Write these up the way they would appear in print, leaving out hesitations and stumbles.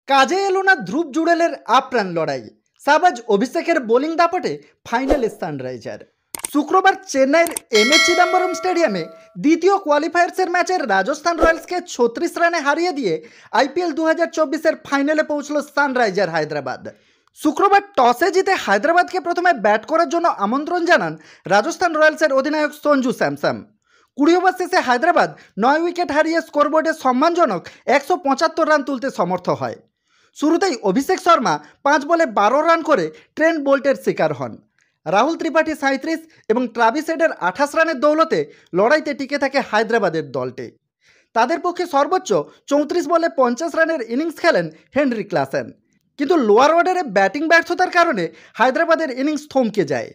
কাজে এলো না ধ্রুব জুড়েলের আপ্রাণ লড়াই। শাহবাজ অভিষেকের বোলিং দাপটে ফাইনালে সানরাইজার। শুক্রবার চেন্নাইয়ের এম এ চিদম্বরম স্টেডিয়ামে দ্বিতীয় কোয়ালিফায়ার্সের ম্যাচের রাজস্থান রয়্যালসকে 36 রানে হারিয়ে দিয়ে আইপিএল 2024-এর ফাইনালে পৌঁছল সানরাইজার হায়দ্রাবাদ। শুক্রবার টসে জিতে হায়দ্রাবাদকে প্রথমে ব্যাট করার জন্য আমন্ত্রণ জানান রাজস্থান রয়্যালসের অধিনায়ক সঞ্জু স্যামসন। 20 ওভার শেষে হায়দ্রাবাদ 9 উইকেট হারিয়ে স্কোরবোর্ডে সম্মানজনক 175 রান তুলতে সমর্থ হয়। শুরুতেই অভিষেক শর্মা 5 বলে 12 রান করে ট্রেন্ট বোল্টের শিকার হন। রাহুল ত্রিপাঠী 37 এবং ট্রাভিস হেডের 28 রানের দৌলতে লড়াইতে টিকে থাকে হায়দ্রাবাদের দলটি। তাদের পক্ষে সর্বোচ্চ 34 বলে 50 রানের ইনিংস খেলেন হেনরি ক্লাসেন। কিন্তু লোয়ার অর্ডারে ব্যাটিং ব্যর্থতার কারণে হায়দ্রাবাদের ইনিংস থমকে যায়।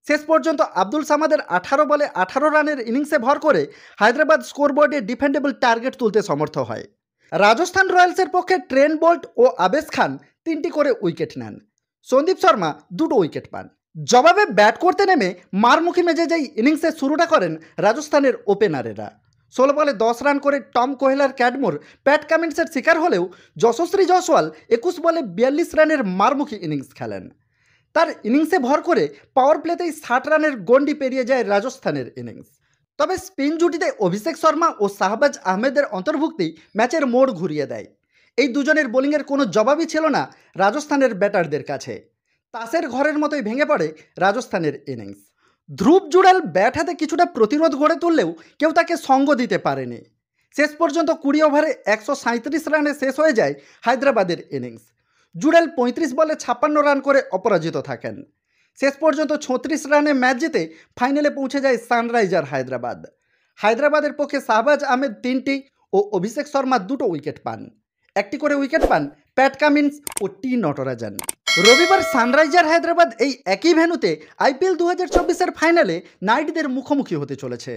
শেষ পর্যন্ত আব্দুল সামাদের 18 বলে 18 রানের ইনিংসে ভর করে হায়দ্রাবাদ স্কোরবোর্ডে ডিফেন্ডেবল টার্গেট তুলতে সমর্থ হয়। রাজস্থান রয়্যালসের পক্ষে ট্রেন্ট বোল্ট ও আবেশ খান 3টি করে উইকেট নেন। সন্দীপ শর্মা 2টো উইকেট পান। জবাবে ব্যাট করতে নেমে মারমুখী মেজাজেই ইনিংসের শুরুটা করেন রাজস্থানের ওপেনারেরা। 16 বলে 10 রান করে টম কোহেলার ক্যাডমোর প্যাট কামিন্সের শিকার হলেও যশস্বী জয়সওয়াল 21 বলে 42 রানের মারমুখী ইনিংস খেলেন। তার ইনিংসে ভর করে পাওয়ার প্লেতেই 60 রানের গন্ডি পেরিয়ে যায় রাজস্থানের ইনিংস। তবে স্পিন জুটিতে অভিষেক শর্মা ও শাহবাজ আহমেদের অন্তর্ভুক্তি ম্যাচের মোড় ঘুরিয়ে দেয়। এই দুজনের বোলিংয়ের কোনো জবাবই ছিল না রাজস্থানের ব্যাটারদের কাছে। তাসের ঘরের মতোই ভেঙে পড়ে রাজস্থানের ইনিংস। ধ্রুব জুড়েল ব্যাট হাতে কিছুটা প্রতিরোধ গড়ে তুললেও কেউ তাকে সঙ্গ দিতে পারেনি। শেষ পর্যন্ত 20 ওভারে 137 রানে শেষ হয়ে যায় হায়দ্রাবাদের ইনিংস। জুড়েল 35 বলে 56 রান করে অপরাজিত থাকেন। শেষ পর্যন্ত 36 রানে ম্যাচ জিতে ফাইনালে পৌঁছে যায় সানরাইজার হায়দ্রাবাদ। হায়দ্রাবাদের পক্ষে শাহবাজ আহমেদ 3টি ও অভিষেক শর্মা 2টো উইকেট পান। 1টি করে উইকেট পান প্যাট কামিন্স ও টি নটরাজন। রবিবার সানরাইজার হায়দ্রাবাদ এই একই ভেন্যুতে আইপিএল 2024-এর ফাইনালে নাইটদের মুখোমুখি হতে চলেছে।